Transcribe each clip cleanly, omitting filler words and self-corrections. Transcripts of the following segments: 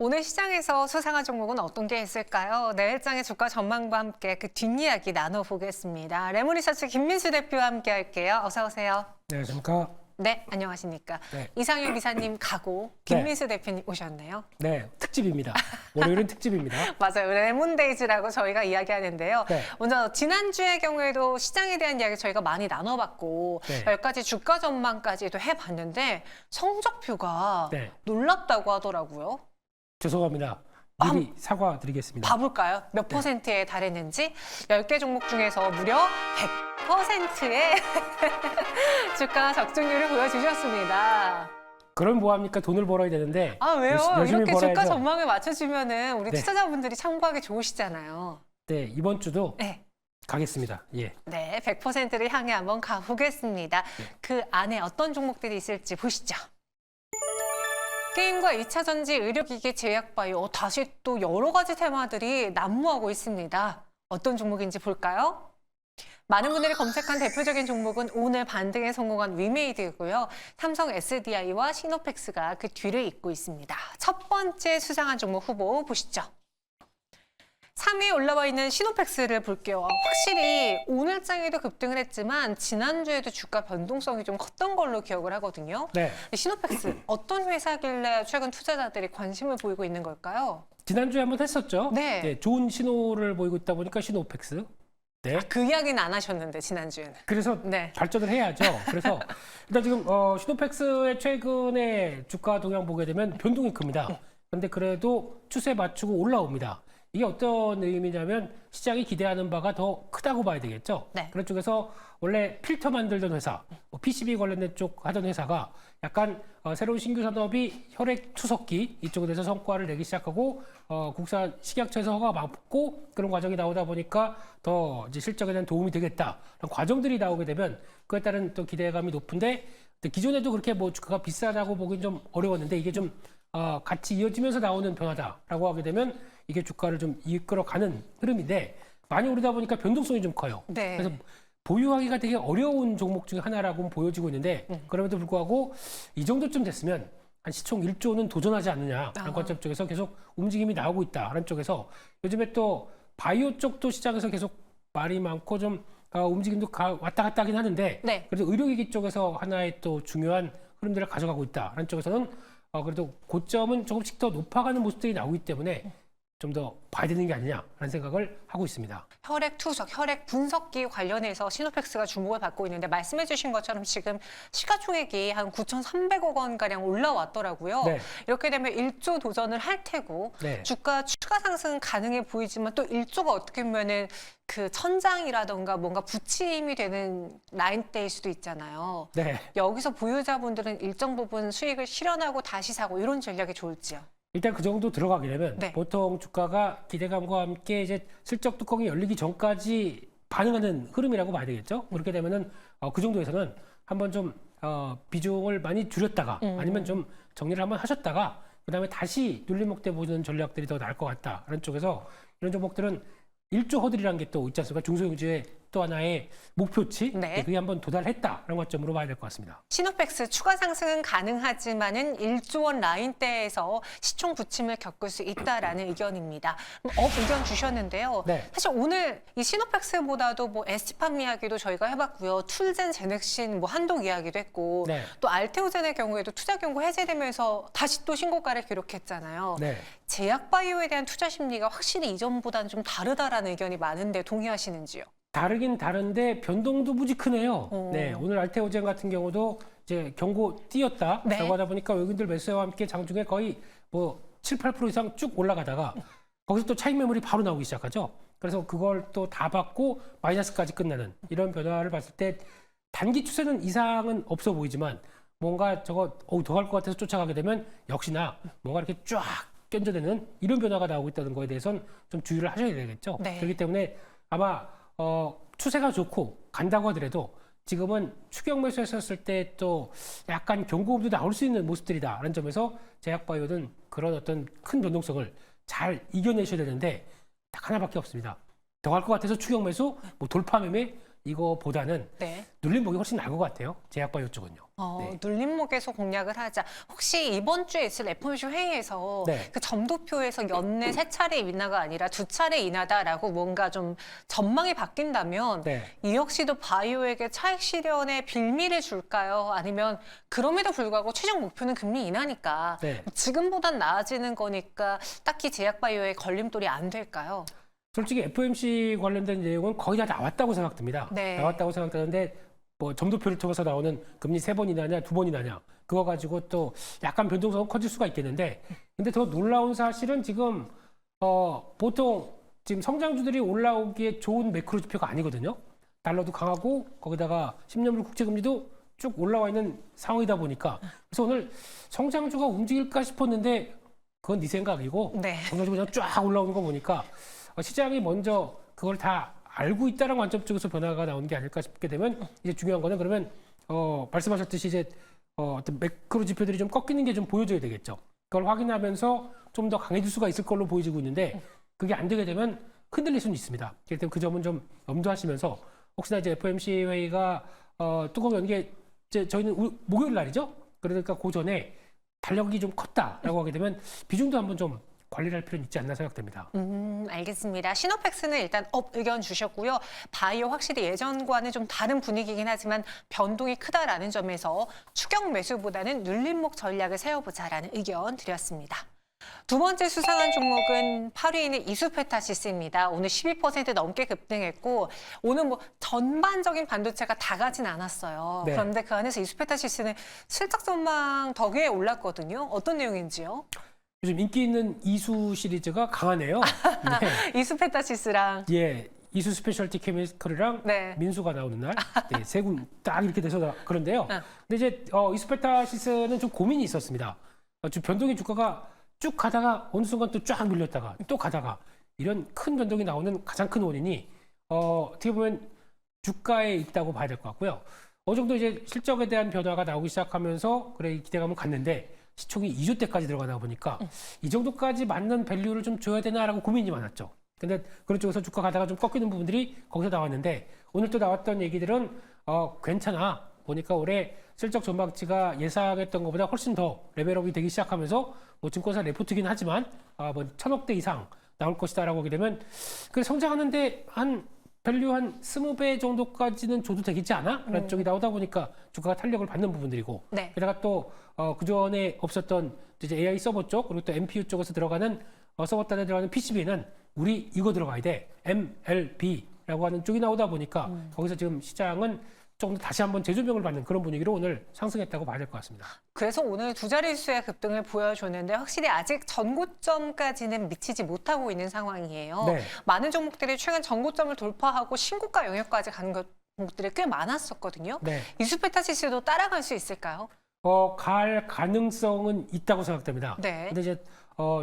오늘 시장에서 수상한 종목은 어떤 게 있을까요? 내일장의 주가 전망과 함께 그 뒷이야기 나눠보겠습니다. 레몬리서치 김민수 대표와 함께 할게요. 어서 오세요. 네, 안녕하십니까. 네, 안녕하십니까. 네. 이상윤 기사님 가고 김민수 대표님 오셨네요. 네, 특집입니다. 월요일은 특집입니다. 맞아요. 레몬데이즈라고 저희가 이야기하는데요. 네. 먼저 지난주의 경우에도 시장에 대한 이야기 저희가 많이 나눠봤고 네. 10가지 주가 전망까지도 해봤는데 성적표가 네. 놀랍다고 하더라고요. 죄송합니다. 미리 사과드리겠습니다. 봐볼까요? 몇 퍼센트에 달했는지 10개 종목 중에서 무려 100%의 주가 적중률을 보여주셨습니다. 그럼 뭐합니까? 돈을 벌어야 되는데. 아 왜요? 열심히 이렇게 벌어야죠. 주가 전망을 맞춰주면은 우리 네. 투자자분들이 참고하기 좋으시잖아요. 네, 이번 주도 네. 가겠습니다. 예. 네, 100%를 향해 한번 가보겠습니다. 그 안에 어떤 종목들이 있을지 보시죠. 게임과 2차 전지, 의료기기, 제약바이오 다시 또 여러 가지 테마들이 난무하고 있습니다. 어떤 종목인지 볼까요? 많은 분들이 검색한 대표적인 종목은 오늘 반등에 성공한 위메이드고요. 삼성 SDI와 시노펙스가 그 뒤를 잇고 있습니다. 첫 번째 수상한 종목 후보 보시죠. 3위에 올라와 있는 시노펙스를 볼게요. 확실히 오늘장에도 급등을 했지만 지난주에도 주가 변동성이 좀 컸던 걸로 기억을 하거든요. 네. 시노펙스 어떤 회사길래 최근 투자자들이 관심을 보이고 있는 걸까요? 지난주에 한번 했었죠. 네. 좋은 신호를 보이고 있다 보니까 시노펙스. 네. 그 이야기는 안 하셨는데 지난주에는. 그래서 네. 발전을 해야죠. 그래서 일단 지금 시노펙스의 최근의 주가 동향 보게 되면 변동이 큽니다. 그런데 그래도 추세 맞추고 올라옵니다. 이게 어떤 의미냐면 시장이 기대하는 바가 더 크다고 봐야 되겠죠. 네. 그런 쪽에서 원래 필터 만들던 회사, PCB 관련된 쪽 하던 회사가 약간 새로운 신규 산업이 혈액 투석기 이쪽에 대해서 성과를 내기 시작하고 국산 식약처에서 허가 받고 그런 과정이 나오다 보니까 더 이제 실적에 대한 도움이 되겠다. 그런 과정들이 나오게 되면 그에 따른 또 기대감이 높은데 기존에도 그렇게 뭐 주가가 비싸다고 보긴 좀 어려웠는데 이게 좀 같이 이어지면서 나오는 변화다라고 하게 되면 이게 주가를 좀 이끌어가는 흐름인데 많이 오르다 보니까 변동성이 좀 커요. 네. 그래서 보유하기가 되게 어려운 종목 중에 하나라고 보여지고 있는데 그럼에도 불구하고 이 정도쯤 됐으면 한 시총 1조는 도전하지 않느냐라는 관점 쪽에서 계속 움직임이 나오고 있다라는 쪽에서 요즘에 또 바이오 쪽도 시장에서 계속 말이 많고 좀 움직임도 왔다 갔다 하긴 하는데 네. 그래도 의료기기 쪽에서 하나의 또 중요한 흐름들을 가져가고 있다라는 쪽에서는 그래도 고점은 조금씩 더 높아가는 모습들이 나오기 때문에 좀 더 봐야 되는 게 아니냐라는 생각을 하고 있습니다. 혈액 투석, 혈액 분석기 관련해서 시노펙스가 주목을 받고 있는데 말씀해 주신 것처럼 지금 시가총액이 한 9,300억 원가량 올라왔더라고요. 네. 이렇게 되면 1조 도전을 할 테고 네. 주가 추가 상승 가능해 보이지만 또 1조가 어떻게 보면은 그 천장이라던가 뭔가 부침이 되는 라인대일 수도 있잖아요. 네. 여기서 보유자분들은 일정 부분 수익을 실현하고 다시 사고 이런 전략이 좋을지요? 일단 그 정도 들어가게 되면 네. 보통 주가가 기대감과 함께 이제 실적 뚜껑이 열리기 전까지 반응하는 흐름이라고 봐야 되겠죠. 그렇게 되면은 그 정도에서는 한번 좀 비중을 많이 줄였다가 아니면 좀 정리를 한번 하셨다가 그다음에 다시 눌림목대 보는 전략들이 더 나을 것 같다라는 쪽에서 이런 종목들은 1조 허들이라는 게 또 있지 않습니까? 중소형주의 또 하나의 목표치 네. 그게 한번 도달했다라는 관점으로 봐야 될 것 같습니다. 시노펙스 추가 상승은 가능하지만은 1조 원 라인대에서 시총 부침을 겪을 수 있다라는 의견입니다. 의견 주셨는데요. 네. 사실 오늘 이 시노펙스보다도 뭐 에스티팜 이야기도 저희가 해봤고요. 툴젠, 제넥신, 뭐 한독 이야기도 했고 네. 또 알테오젠의 경우에도 투자 경고 해제되면서 다시 또 신고가를 기록했잖아요. 네. 제약바이오에 대한 투자 심리가 확실히 이전보다는 좀 다르다라는 의견이 많은데 동의하시는지요? 다르긴 다른데 변동도 무지 크네요. 오. 네, 오늘 알테오젠 같은 경우도 이제 경고 띄었다라고 네. 하다 보니까 외국인들 매수와 함께 장중에 거의 뭐 7, 8% 이상 쭉 올라가다가 거기서 또 차익 매물이 바로 나오기 시작하죠. 그래서 그걸 또 다 받고 마이너스까지 끝나는 이런 변화를 봤을 때 단기 추세는 이상은 없어 보이지만 뭔가 저거 더 갈 것 같아서 쫓아가게 되면 역시나 뭔가 이렇게 쫙 견뎌내는 이런 변화가 나오고 있다는 거에 대해서는 좀 주의를 하셔야 되겠죠. 네. 그렇기 때문에 아마 추세가 좋고 간다고 하더라도 지금은 추격 매수했었을 때 또 약간 경고음도 나올 수 있는 모습들이다라는 점에서 제약바이오는 그런 어떤 큰 변동성을 잘 이겨내셔야 되는데 딱 하나밖에 없습니다. 더 갈 것 같아서 추격 매수, 뭐 돌파 매매 이거보다는 네. 눌림목이 훨씬 나을 것 같아요. 제약바이오 쪽은요. 네. 눌림목에서 공략을 하자. 혹시 이번 주에 있을 FOMC 회의에서 네. 그 점도표에서 연내 3차례 인하가 아니라 2차례 인하다라고 뭔가 좀 전망이 바뀐다면 네. 이 역시도 바이오에게 차익 실현에 빌미를 줄까요? 아니면 그럼에도 불구하고 최종 목표는 금리 인하니까 네. 지금보단 나아지는 거니까 딱히 제약바이오에 걸림돌이 안 될까요? 솔직히 FOMC 관련된 내용은 거의 다 나왔다고 생각됩니다. 네. 나왔다고 생각되는데 뭐 점도표를 통해서 나오는 금리 3번 인하냐 2번 인하냐 그거 가지고 또 약간 변동성은 커질 수가 있겠는데 근데 더 놀라운 사실은 지금 보통 지금 성장주들이 올라오기에 좋은 매크로 지표가 아니거든요. 달러도 강하고 거기다가 10년물 국채금리도 쭉 올라와 있는 상황이다 보니까 그래서 오늘 성장주가 움직일까 싶었는데 그건 네 생각이고 네. 성장주 그냥 쫙 올라오는 거 보니까 시장이 먼저 그걸 다 알고 있다는 관점 쪽에서 변화가 나오는 게 아닐까 싶게 되면 이제 중요한 거는 그러면 말씀하셨듯이 이제 어떤 매크로 지표들이 좀 꺾이는 게 좀 보여줘야 되겠죠. 그걸 확인하면서 좀 더 강해질 수가 있을 걸로 보여지고 있는데 그게 안 되게 되면 흔들릴 수는 있습니다. 그렇기 때문에 그 점은 좀 염두하시면서 혹시나 이제 FOMC 회의가 뚜껑 연 게 이제 저희는 목요일 날이죠. 그러니까 그 전에 달력이 좀 컸다라고 하게 되면 비중도 한번 좀 관리를 할 필요는 있지 않나 생각됩니다. 알겠습니다. 시노팩스는 일단 업 의견 주셨고요. 바이오 확실히 예전과는 좀 다른 분위기긴 하지만 변동이 크다라는 점에서 추격 매수보다는 눌림목 전략을 세워보자라는 의견 드렸습니다. 두 번째 수상한 종목은 8위인 이수페타시스입니다. 오늘 12% 넘게 급등했고 오늘 뭐 전반적인 반도체가 다 가진 않았어요. 네. 그런데 그 안에서 이수페타시스는 실적 전망 덕에 올랐거든요. 어떤 내용인지요? 요즘 인기 있는 이수 시리즈가 강하네요. 네. 이수페타시스랑 예, 이수 스페셜티 케미컬이랑 네. 민수가 나오는 날, 네, 세 군 딱 이렇게 돼서 그런데요. 근데 이제 이수페타시스는 좀 고민이 있었습니다. 지금 변동의 주가가 쭉 가다가 어느 순간 또 쫙 밀렸다가 또 가다가 이런 큰 변동이 나오는 가장 큰 원인이 어떻게 보면 주가에 있다고 봐야 될 것 같고요. 어느 정도 이제 실적에 대한 변화가 나오기 시작하면서 그래 기대감은 갔는데 시총이 2조 대까지 들어가다 보니까 이 정도까지 맞는 밸류를 좀 줘야 되나라고 고민이 많았죠. 근데 그런 쪽에서 주가 가다가 좀 꺾이는 부분들이 거기서 나왔는데 오늘 또 나왔던 얘기들은 괜찮아. 보니까 올해 실적 전망치가 예상했던 것보다 훨씬 더 레벨업이 되기 시작하면서 뭐 증권사 레포트긴 하지만 뭐 1,000억대 이상 나올 것이다라고 하게 되면 그 성장하는데 한 밸류 한 20배 정도까지는 줘도 되겠지 않아? 라는 쪽이 나오다 보니까 주가가 탄력을 받는 부분들이고 네. 게다가 또 그전에 없었던 이제 AI 서버 쪽 그리고 또 MPU 쪽에서 들어가는 서버 단에 들어가는 PCB는 우리 이거 들어가야 돼. MLB라고 하는 쪽이 나오다 보니까 거기서 지금 시장은 조금 더 다시 한번 재조명을 받는 그런 분위기로 오늘 상승했다고 봐야 될 것 같습니다. 그래서 오늘 두 자릿수의 급등을 보여줬는데 확실히 아직 전고점까지는 미치지 못하고 있는 상황이에요. 네. 많은 종목들이 최근 전고점을 돌파하고 신고가 영역까지 가는 종목들이 꽤 많았었거든요. 네. 이수페타시스도 따라갈 수 있을까요? 갈 가능성은 있다고 생각됩니다. 네. 근데 이제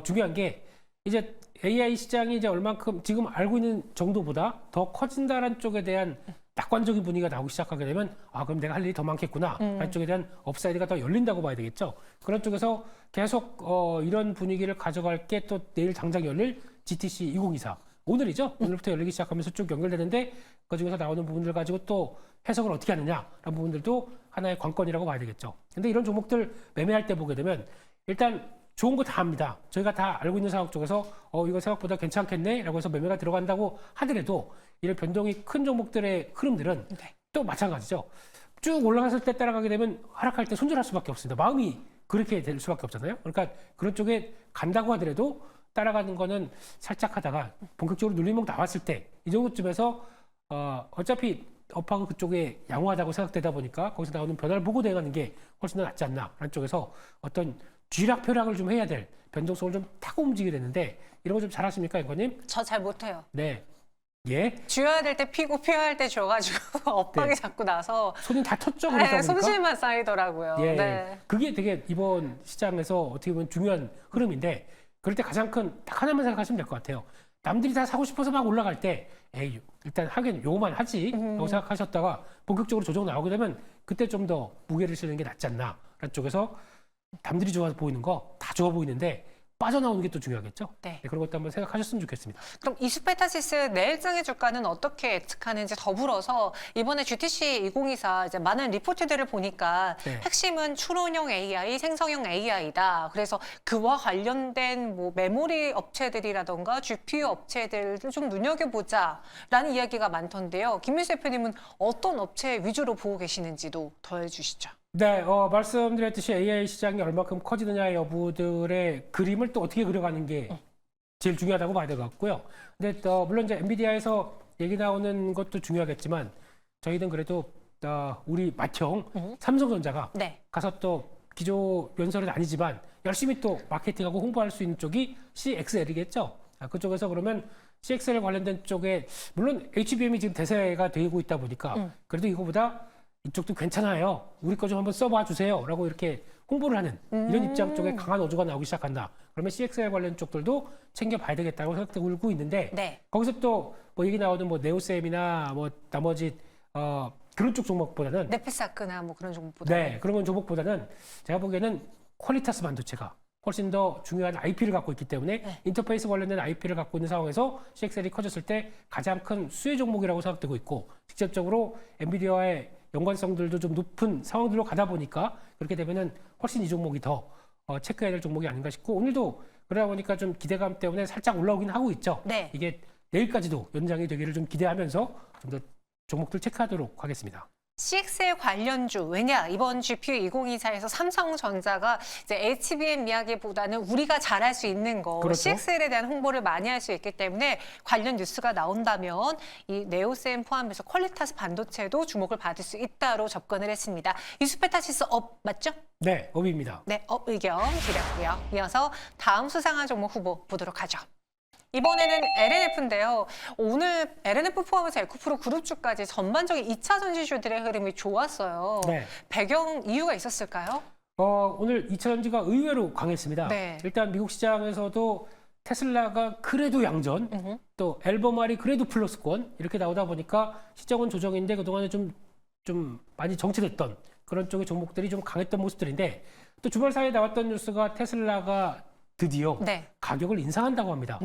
중요한 게 이제 AI 시장이 이제 얼만큼 지금 알고 있는 정도보다 더 커진다는 쪽에 대한 낙관적인 분위기가 나오기 시작하게 되면 그럼 내가 할 일이 더 많겠구나 라는 쪽에 대한 업사이드가 더 열린다고 봐야 되겠죠. 그런 쪽에서 계속 이런 분위기를 가져갈 게 또 내일 당장 열릴 GTC 2024 오늘이죠. 오늘부터 열리기 시작하면서 쭉 연결되는데 그중에서 나오는 부분들 가지고 또 해석을 어떻게 하느냐라는 부분들도 하나의 관건이라고 봐야 되겠죠. 근데 이런 종목들 매매할 때 보게 되면 일단 좋은 거 다 합니다. 저희가 다 알고 있는 상황 쪽에서 이거 생각보다 괜찮겠네 라고 해서 매매가 들어간다고 하더라도 이런 변동이 큰 종목들의 흐름들은 네. 또 마찬가지죠. 쭉 올라갔을 때 따라가게 되면 하락할 때 손절할 수밖에 없습니다. 마음이 그렇게 될 수밖에 없잖아요. 그러니까 그런 쪽에 간다고 하더라도 따라가는 거는 살짝 하다가 본격적으로 눌림목 나왔을 때 이 정도쯤에서 어차피 업하고 그쪽에 양호하다고 생각되다 보니까 거기서 나오는 변화를 보고 대응하는 게 훨씬 더 낫지 않나라는 쪽에서 어떤 쥐락펴락을 좀 해야 될 변동성을 좀 타고 움직이게 되는데 이런 거 좀 잘하십니까, 앵커님? 저 잘 못해요. 네. 예. 쥐어야 될 때 피고 피할 때 쥐어가지고 엇박이 네. 자꾸 나서 손이 다 텄죠, 그러다 보니까. 손실만 쌓이더라고요. 예. 네. 그게 되게 이번 시장에서 어떻게 보면 중요한 흐름인데 그럴 때 가장 큰 딱 하나만 생각하시면 될 것 같아요. 남들이 다 사고 싶어서 막 올라갈 때 에이, 일단 하긴 요거만 하지 라고 생각하셨다가 본격적으로 조정 나오게 되면 그때 좀 더 무게를 실는 게 낫지 않나 라는 쪽에서 남들이 좋아 보이는 거 다 좋아 보이는데 빠져나오는 게 또 중요하겠죠. 네. 그런 것도 한번 생각하셨으면 좋겠습니다. 그럼 이수페타시스 내일장의 주가는 어떻게 예측하는지 더불어서 이번에 GTC 2024 이제 많은 리포트들을 보니까 네. 핵심은 추론형 AI, 생성형 AI다. 그래서 그와 관련된 뭐 메모리 업체들이라던가 GPU 업체들을 좀 눈여겨보자라는 이야기가 많던데요. 김민수 대표님은 어떤 업체 위주로 보고 계시는지도 더해주시죠. 네, 말씀드렸듯이 AI 시장이 얼마큼 커지느냐 여부들의 그림을 또 어떻게 그려가는 게 제일 중요하다고 봐야 될 것 같고요. 근데 물론 이제 엔비디아에서 얘기 나오는 것도 중요하겠지만 저희는 그래도 우리 맏형 삼성전자가 네. 가서 또 기조 연설은 아니지만 열심히 또 마케팅하고 홍보할 수 있는 쪽이 CXL이겠죠. 그쪽에서 그러면 CXL 관련된 쪽에 물론 HBM이 지금 대세가 되고 있다 보니까 그래도 이거보다 이쪽도 괜찮아요. 우리 거 좀 한번 써봐 주세요. 라고 이렇게 홍보를 하는 이런 입장 쪽에 강한 어조가 나오기 시작한다. 그러면 CXL 관련 쪽들도 챙겨봐야 되겠다고 생각되고 있는데 네. 거기서 또 뭐 얘기 나오는 뭐 네오셈이나 뭐 나머지 그런 쪽 종목보다는 네페사크나 뭐 그런 종목보다. 네, 그런 건 종목보다는 제가 보기에는 퀄리타스 반도체가 훨씬 더 중요한 IP를 갖고 있기 때문에 네. 인터페이스 관련된 IP를 갖고 있는 상황에서 CXL이 커졌을 때 가장 큰 수혜 종목이라고 생각되고 있고 직접적으로 엔비디아와의 연관성들도 좀 높은 상황들로 가다 보니까 그렇게 되면은 훨씬 이 종목이 더 체크해야 될 종목이 아닌가 싶고 오늘도 그러다 보니까 좀 기대감 때문에 살짝 올라오긴 하고 있죠. 네. 이게 내일까지도 연장이 되기를 좀 기대하면서 좀 더 종목들 체크하도록 하겠습니다. CXL 관련주, 왜냐, 이번 GPU 2024에서 삼성전자가 이제 HBM 이야기보다는 우리가 잘할 수 있는 거, 그렇죠. CXL에 대한 홍보를 많이 할 수 있기 때문에 관련 뉴스가 나온다면 이 네오셈 포함해서 퀄리타스 반도체도 주목을 받을 수 있다로 접근을 했습니다. 이수페타시스 업 맞죠? 네, 업입니다. 네, 업 의견 드렸고요. 이어서 다음 수상한 종목 후보 보도록 하죠. 이번에는 LNF인데요. 오늘 LNF 포함해서 에코프로 그룹주까지 전반적인 2차 전지주들의 흐름이 좋았어요. 네. 배경 이유가 있었을까요? 오늘 2차 전지가 의외로 강했습니다. 네. 일단 미국 시장에서도 테슬라가 그래도 양전, 또 앨범알이 그래도 플러스권 이렇게 나오다 보니까 시장은 조정인데 그동안에 좀 많이 정체됐던 그런 쪽의 종목들이 좀 강했던 모습들인데 또 주말 사이에 나왔던 뉴스가 테슬라가 드디어 네. 가격을 인상한다고 합니다.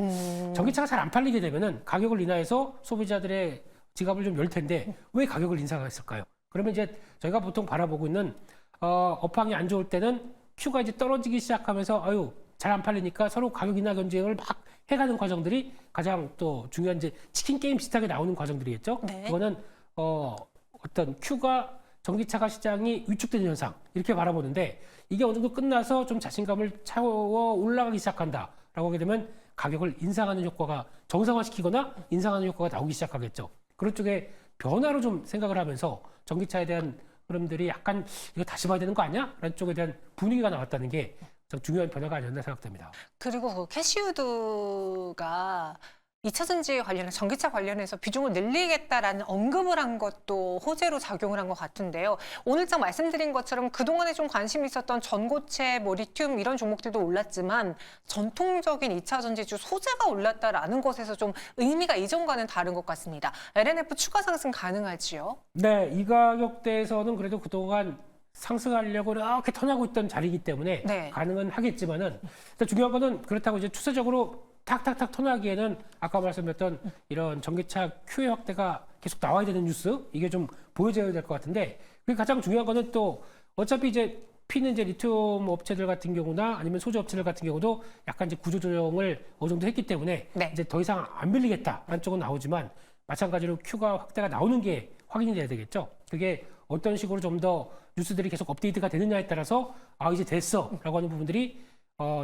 전기차가 잘 안 팔리게 되면은 가격을 인하해서 소비자들의 지갑을 좀 열 텐데 왜 가격을 인상했을까요? 그러면 이제 저희가 보통 바라보고 있는 업황이 안 좋을 때는 Q가 이제 떨어지기 시작하면서 아유 잘 안 팔리니까 서로 가격 인하 경쟁을 막 해가는 과정들이 가장 또 중요한 이제 치킨 게임 비슷하게 나오는 과정들이겠죠. 네. 그거는 어떤 Q가 전기차가 시장이 위축되는 현상 이렇게 바라보는데 이게 어느 정도 끝나서 좀 자신감을 채워 올라가기 시작한다라고 하게 되면 가격을 인상하는 효과가 정상화시키거나 인상하는 효과가 나오기 시작하겠죠. 그런 쪽에 변화로 좀 생각을 하면서 전기차에 대한 흐름들이 약간 이거 다시 봐야 되는 거 아니야? 라는 쪽에 대한 분위기가 나왔다는 게 중요한 변화가 아니었나 생각됩니다. 그리고 그 캐시우드가 2차 전지 관련해서 전기차 관련해서 비중을 늘리겠다라는 언급을 한 것도 호재로 작용을 한 것 같은데요. 오늘장 말씀드린 것처럼 그동안에 좀 관심이 있었던 전고체, 뭐 리튬 이런 종목들도 올랐지만 전통적인 2차 전지주 소재가 올랐다라는 것에서 좀 의미가 이전과는 다른 것 같습니다. LNF 추가 상승 가능할지요? 네, 이 가격대에서는 그래도 그동안 상승하려고 이렇게 턴하고 있던 자리이기 때문에 네. 가능은 하겠지만은 일단 중요한 거는 그렇다고 이제 추세적으로 탁탁탁 턴하기에는 아까 말씀드렸던 이런 전기차 Q의 확대가 계속 나와야 되는 뉴스 이게 좀 보여져야 될 것 같은데 그게 가장 중요한 거는 또 어차피 이제 P는 이제 리튬 업체들 같은 경우나 아니면 소재 업체들 같은 경우도 약간 이제 구조 조정을 어느 정도 했기 때문에 네. 이제 더 이상 안 밀리겠다라는 쪽은 나오지만 마찬가지로 Q가 확대가 나오는 게 확인이 돼야 되겠죠. 그게 어떤 식으로 좀 더 뉴스들이 계속 업데이트가 되느냐에 따라서 아 이제 됐어라고 하는 부분들이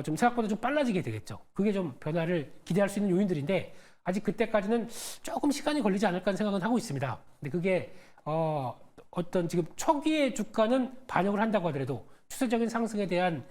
좀 생각보다 좀 빨라지게 되겠죠. 그게 좀 변화를 기대할 수 있는 요인들인데 아직 그때까지는 조금 시간이 걸리지 않을까 하는 생각은 하고 있습니다. 근데 그게 어떤 지금 초기의 주가는 반영을 한다고 하더라도 추세적인 상승에 대한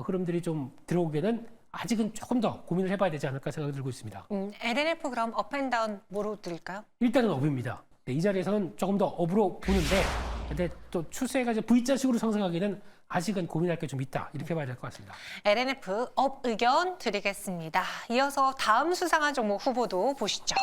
흐름들이 좀 들어오기에는 아직은 조금 더 고민을 해봐야 되지 않을까 생각이 들고 있습니다. LNF 그럼 업앤다운 뭐로 드릴까요? 일단은 업입니다. 네, 이 자리에서는 조금 더 업으로 보는데 근데 또 추세가 이제 V자식으로 상승하기는 아직은 고민할 게 좀 있다. 이렇게 봐야 될 것 같습니다. LNF 업 의견 드리겠습니다. 이어서 다음 수상한 종목 후보도 보시죠.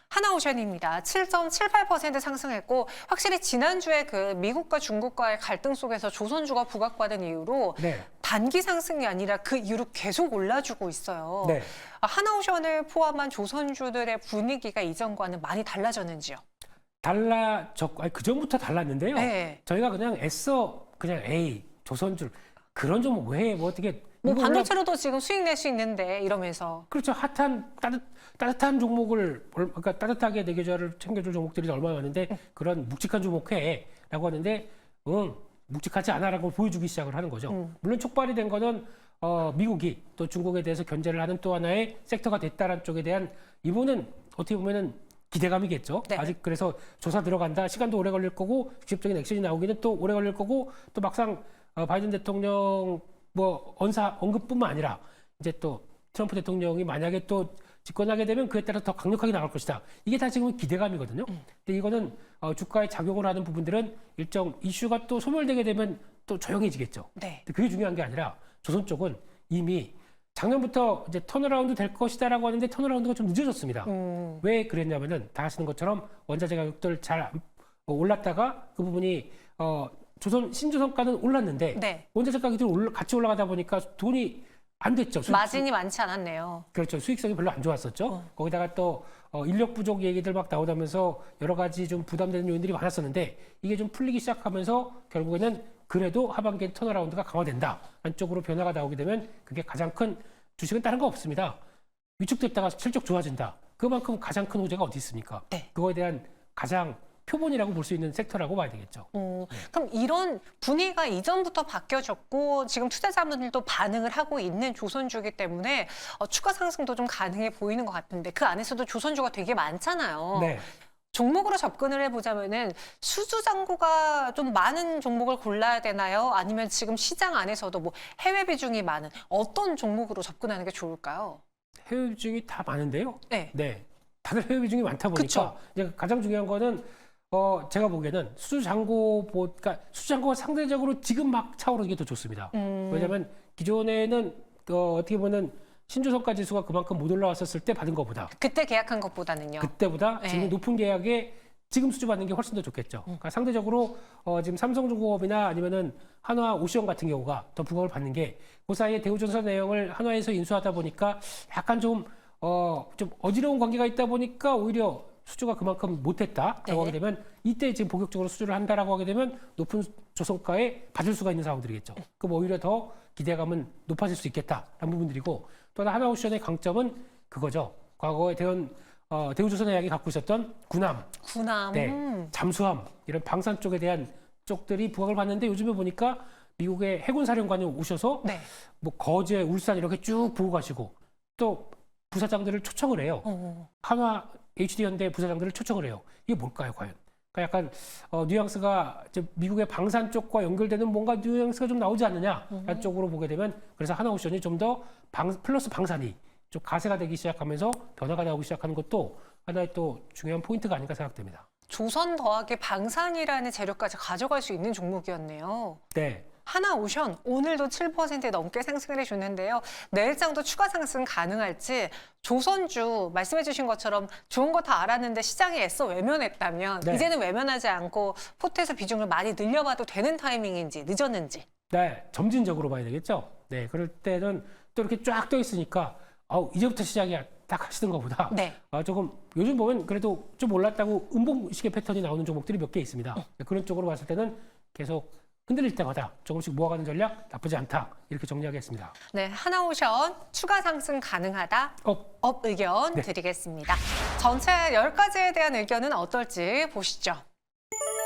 하나오션입니다. 7.78% 상승했고 확실히 지난주에 그 미국과 중국과의 갈등 속에서 조선주가 부각받은 이유로 네. 단기 상승이 아니라 그 이후로 계속 올라주고 있어요. 네. 하나오션을 포함한 조선주들의 분위기가 이전과는 많이 달라졌는지요? 달라졌고, 그 전부터 달랐는데요. 네. 저희가 그냥 애써 그냥 조선줄 그런 좀 왜 뭐 어떻게 뭐 이거 반도체로도 지금 수익 낼 수 있는데 이러면서. 그렇죠. 핫한 따뜻한 종목을 그러니까 따뜻하게 내 계좌를 챙겨줄 종목들이 얼마나 많은데 그런 묵직한 종목 해라고 하는데 묵직하지 않아라고 보여주기 시작을 하는 거죠. 물론 촉발이 된 거는 미국이 또 중국에 대해서 견제를 하는 또 하나의 섹터가 됐다는 쪽에 대한 이분은 어떻게 보면은 기대감이겠죠. 네. 아직 그래서 조사 들어간다. 시간도 오래 걸릴 거고 직접적인 액션이 나오기는 또 오래 걸릴 거고 또 막상 바이든 대통령 뭐 언급뿐만 아니라 이제 또 트럼프 대통령이 만약에 또 집권하게 되면 그에 따라 더 강력하게 나갈 것이다. 이게 다 지금 기대감이거든요. 근데 이거는 주가에 작용을 하는 부분들은 일정 이슈가 또 소멸되게 되면 또 조용해지겠죠. 네. 근데 그게 중요한 게 아니라 조선 쪽은 이미 작년부터 이제 턴어라운드 될 것이다라고 하는데 턴어라운드가 좀 늦어졌습니다. 왜 그랬냐면은 다 아시는 것처럼 원자재 가격들 잘 올랐다가 그 부분이 신조선가는 올랐는데 네. 원자재 가격들이 같이 올라가다 보니까 돈이 안 됐죠. 마진이 많지 않았네요. 그렇죠. 수익성이 별로 안 좋았었죠. 거기다가 또 인력 부족 얘기들 막 나오다면서 여러 가지 좀 부담되는 요인들이 많았었는데 이게 좀 풀리기 시작하면서 결국에는 그래도 하반기에 턴어라운드가 강화된다. 안쪽으로 변화가 나오게 되면 그게 가장 큰 주식은 다른 거 없습니다. 위축됐다가 실적 좋아진다. 그만큼 가장 큰 호재가 어디 있습니까? 네. 그거에 대한 가장 표본이라고 볼 수 있는 섹터라고 봐야 되겠죠. 그럼 이런 분위기가 이전부터 바뀌어졌고 지금 투자자분들도 반응을 하고 있는 조선주기 때문에 추가 상승도 좀 가능해 보이는 것 같은데 그 안에서도 조선주가 되게 많잖아요. 네. 종목으로 접근을 해보자면은 수주잔고가 좀 많은 종목을 골라야 되나요? 아니면 지금 시장 안에서도 뭐 해외 비중이 많은 어떤 종목으로 접근하는 게 좋을까요? 해외 비중이 다 많은데요. 네. 네. 다들 해외 비중이 많다 보니까 그쵸. 이제 가장 중요한 거는 제가 보기에는 그러니까 수주잔고가 상대적으로 지금 막 차오르는 게 더 좋습니다. 왜냐하면 기존에는 어떻게 보면 신조선가 지수가 그만큼 못 올라왔었을 때 받은 것보다 그때 계약한 것보다는요. 그때보다 네. 지금 높은 계약에 지금 수주 받는 게 훨씬 더 좋겠죠. 그러니까 상대적으로 지금 삼성중공업이나 아니면은 한화오션 같은 경우가 더 부각을 받는 게 그 사이에 대우조선 내용을 한화에서 인수하다 보니까 약간 좀 어지러운 관계가 있다 보니까 오히려 수주가 그만큼 못했다라고 네. 하게 되면 이때 지금 본격적으로 수주를 한다라고 하게 되면 높은 조선가에 받을 수가 있는 상황들이겠죠. 그럼 오히려 더 기대감은 높아질 수 있겠다라는 부분들이고 또 하나 하나오션의 강점은 그거죠. 과거에 대우조선해양이 갖고 있었던 군함, 네, 잠수함 이런 방산 쪽에 대한 쪽들이 부각을 받는데 요즘에 보니까 미국의 해군 사령관이 오셔서 네. 뭐 거제, 울산 이렇게 쭉 보고 가시고 또 부사장들을 초청을 해요. 한화 HD현대 부사장들을 초청을 해요. 이게 뭘까요, 과연? 그러니까 약간 뉘앙스가 미국의 방산 쪽과 연결되는 뭔가 뉘앙스가 좀 나오지 않느냐 쪽으로 보게 되면 그래서 하나오션이 좀 더 플러스 방산이 좀 가세가 되기 시작하면서 변화가 나오기 시작하는 것도 하나의 또 중요한 포인트가 아닌가 생각됩니다. 조선 더하기 방산이라는 재료까지 가져갈 수 있는 종목이었네요. 네. 하나오션 오늘도 7% 넘게 상승을 해줬는데요. 내일장도 추가 상승 가능할지 조선주 말씀해 주신 것처럼 좋은 거 다 알았는데 시장이 애써 외면했다면 네. 이제는 외면하지 않고 포트에서 비중을 많이 늘려봐도 되는 타이밍인지 늦었는지. 네, 점진적으로 봐야 되겠죠. 네, 그럴 때는 또 이렇게 쫙 떠 있으니까 이제부터 시작이야 딱 하시는 것보다 네. 조금 요즘 보면 그래도 좀 올랐다고 음봉식의 패턴이 나오는 종목들이 몇 개 있습니다. 그런 쪽으로 봤을 때는 계속 흔들릴 때마다 조금씩 모아가는 전략 나쁘지 않다 이렇게 정리하겠습니다. 네, 하나오션 추가 상승 가능하다. 업 의견 네. 드리겠습니다. 전체 10가지에 대한 의견은 어떨지 보시죠.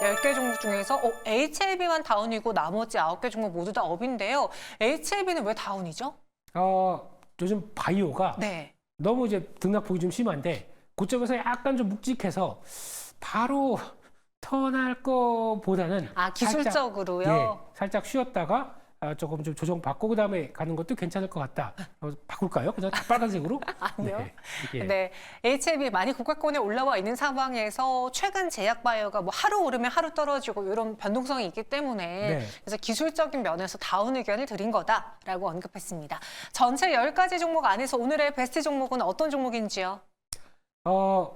10개 종목 중에서 HLB만 다운이고 나머지 9개 종목 모두 다 업인데요. HLB는 왜 다운이죠? 요즘 바이오가 네. 너무 이제 등락폭이 좀 심한데 그쪽에서 약간 좀 묵직해서 바로 턴할 거보다는 기술적으로요? 살짝 쉬었다가 조금 좀 조정받고 그다음에 가는 것도 괜찮을 것 같다. 바꿀까요? 그냥 다 빨간색으로? 아니요. 네. 예. 네, HLB 많이 고가권에 올라와 있는 상황에서 최근 제약바이오가 뭐 하루 오르면 하루 떨어지고 이런 변동성이 있기 때문에 네. 그래서 기술적인 면에서 다운 의견을 드린 거다라고 언급했습니다. 전체 10가지 종목 안에서 오늘의 베스트 종목은 어떤 종목인지요?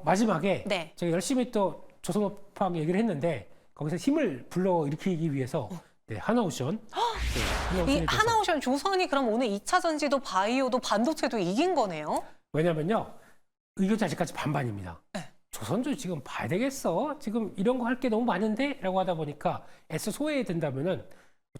마지막에 네. 제가 열심히 또 조선업황 얘기를 했는데 거기서 힘을 불러일으키기 위해서 네, 하나오션. 네, 이 하나오션에 대해서. 하나오션 조선이 그럼 오늘 2차 전지도 바이오도 반도체도 이긴 거네요? 왜냐면요. 의견이 아직까지 반반입니다. 네. 조선주 지금 봐야 되겠어? 지금 이런 거 할 게 너무 많은데? 라고 하다 보니까 애써 소외된다면은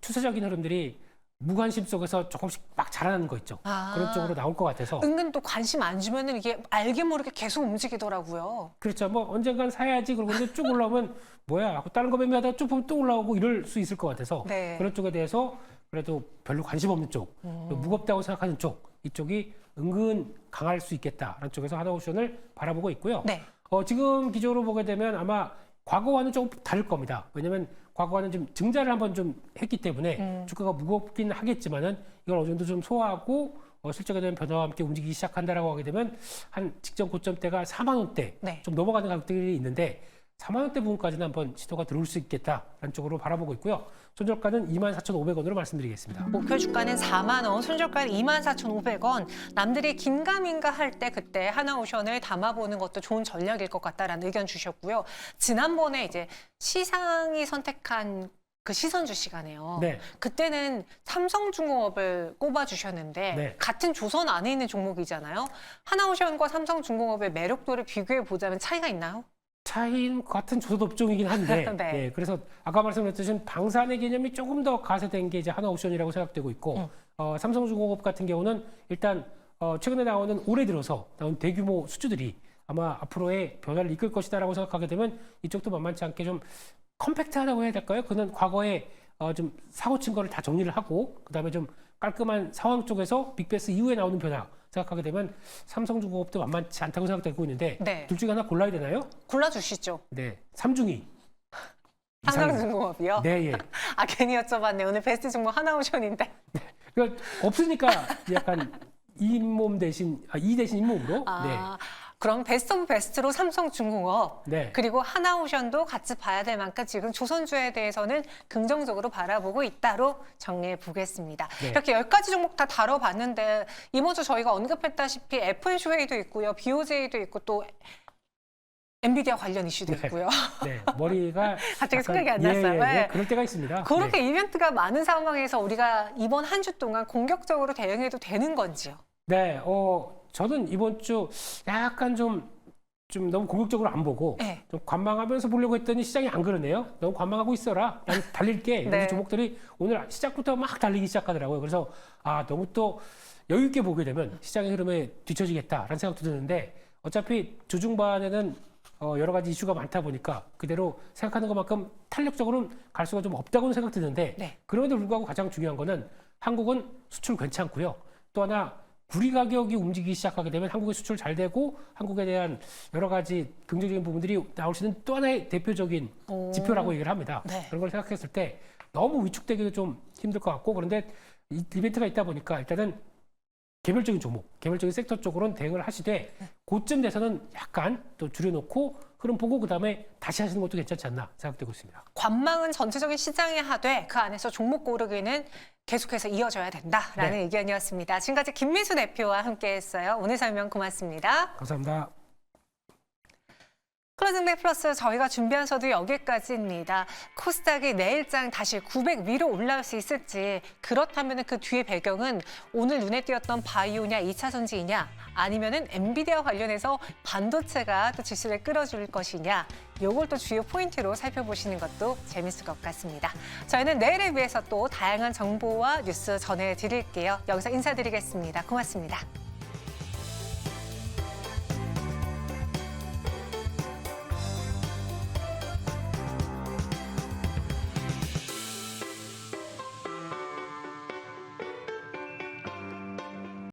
추세적인 흐름들이 무관심 속에서 조금씩 막 자라나는 거 있죠. 아. 그런 쪽으로 나올 것 같아서. 은근 또 관심 안 주면은 이게 알게 모르게 계속 움직이더라고요. 그렇죠. 뭐 언젠간 사야지. 그러고 근데 쭉 올라오면 뭐야? 하고 다른 거 매매하다가 쭉 보면 또 올라오고 이럴 수 있을 것 같아서 네. 그런 쪽에 대해서 그래도 별로 관심 없는 쪽, 무겁다고 생각하는 쪽, 이쪽이 은근 강할 수 있겠다라는 쪽에서 하나오션을 바라보고 있고요. 네. 지금 기조로 보게 되면 아마 과거와는 조금 다를 겁니다. 왜냐하면 과거와는 좀 증자를 한번 좀 했기 때문에 주가가 무겁긴 하겠지만은 이걸 어느 정도 좀 소화하고 실적에 대한 변화와 함께 움직이기 시작한다라고 하게 되면 한 직전 고점대가 4만 원대 네. 좀 넘어가는 가격들이 있는데 4만 원대 부분까지는 한번 시도가 들어올 수 있겠다라는 쪽으로 바라보고 있고요. 손절가는 24,500원으로 말씀드리겠습니다. 목표 주가는 4만 원, 손절가는 24,500원. 남들이 긴가민가 할 때 그때 하나오션을 담아보는 것도 좋은 전략일 것 같다라는 의견 주셨고요. 지난번에 이제 시상이 선택한 그 시선주 시간에요. 네. 그때는 삼성중공업을 꼽아주셨는데 네. 같은 조선 안에 있는 종목이잖아요. 하나오션과 삼성중공업의 매력도를 비교해 보자면 차이가 있나요? 차이는 같은 조선업종이긴 한데, 네. 네, 그래서 아까 말씀드렸듯이 방산의 개념이 조금 더 가세된 게 이제 하나옵션이라고 생각되고 있고, 삼성중공업 같은 경우는 일단 최근에 나오는 올해 들어서 나온 대규모 수주들이 아마 앞으로의 변화를 이끌 것이다라고 생각하게 되면 이쪽도 만만치 않게 좀 컴팩트하다고 해야 될까요? 그는 과거에 좀 사고 친 거를 다 정리를 하고 그다음에 좀 깔끔한 상황 쪽에서 빅베스 이후에 나오는 변화 생각하게 되면 삼성중공업도 만만치 않다고 생각되고 있는데 네. 둘 중에 하나 골라야 되나요? 골라주시죠. 네, 삼중이. 삼성중공업이요? 네, 예. 아 괜히 여쭤봤네. 오늘 베스트 종목 하나오션인데. 그러니까 없으니까 약간 잇몸 대신 이 대신 잇몸으로. 아, 그럼 베스트 오브 베스트로 삼성중공업 네. 그리고 하나오션도 같이 봐야 될 만큼 지금 조선주에 대해서는 긍정적으로 바라보고 있다로 정리해 보겠습니다. 네. 이렇게 10가지 종목 다 다뤄봤는데 이번 주 저희가 언급했다시피 FN쇼웨이도 있고요. BOJ도 있고 또 엔비디아 관련 이슈도 네. 있고요. 네, 머리가 갑자기 약간- 생각이 안 예, 났어요. 예, 네. 예, 그럴 때가 있습니다. 그렇게 네. 이벤트가 많은 상황에서 우리가 이번 한 주 동안 공격적으로 대응해도 되는 건지요? 네, 저는 이번 주 약간 좀 너무 공격적으로 안 보고 네. 좀 관망하면서 보려고 했더니 시장이 안 그러네요. 너무 관망하고 있어라. 난 달릴게. 네. 그래서 종목들이 오늘 시작부터 막 달리기 시작하더라고요. 그래서 너무 또 여유 있게 보게 되면 시장의 흐름에 뒤처지겠다라는 생각도 드는데 어차피 주중반에는 여러 가지 이슈가 많다 보니까 그대로 생각하는 것만큼 탄력적으로는 갈 수가 좀 없다고는 생각 드는데 네. 그럼에도 불구하고 가장 중요한 거는 한국은 수출 괜찮고요. 또 하나 구리 가격이 움직이기 시작하게 되면 한국의 수출 잘 되고 한국에 대한 여러 가지 긍정적인 부분들이 나올 수 있는 또 하나의 대표적인 지표라고 얘기를 합니다. 네. 그런 걸 생각했을 때 너무 위축되기도 좀 힘들 것 같고 그런데 이 이벤트가 있다 보니까 일단은 개별적인 종목, 개별적인 섹터 쪽으로는 대응을 하시되 고점 돼서는 약간 또 줄여놓고 흐름 보고 그다음에 다시 하시는 것도 괜찮지 않나 생각되고 있습니다. 관망은 전체적인 시장에 하되 그 안에서 종목 고르기는 계속해서 이어져야 된다라는 네. 의견이었습니다. 지금까지 김민수 대표와 함께했어요. 오늘 설명 고맙습니다. 감사합니다. 클로징 플러스 저희가 준비한 서도 여기까지입니다. 코스닥이 내일장 다시 900 위로 올라올 수 있을지 그렇다면 그 뒤의 배경은 오늘 눈에 띄었던 바이오냐 2차 전지이냐 아니면은 엔비디아 관련해서 반도체가 또 지수를 끌어줄 것이냐 요걸 또 주요 포인트로 살펴보시는 것도 재밌을 것 같습니다. 저희는 내일을 위해서 또 다양한 정보와 뉴스 전해드릴게요. 여기서 인사드리겠습니다. 고맙습니다.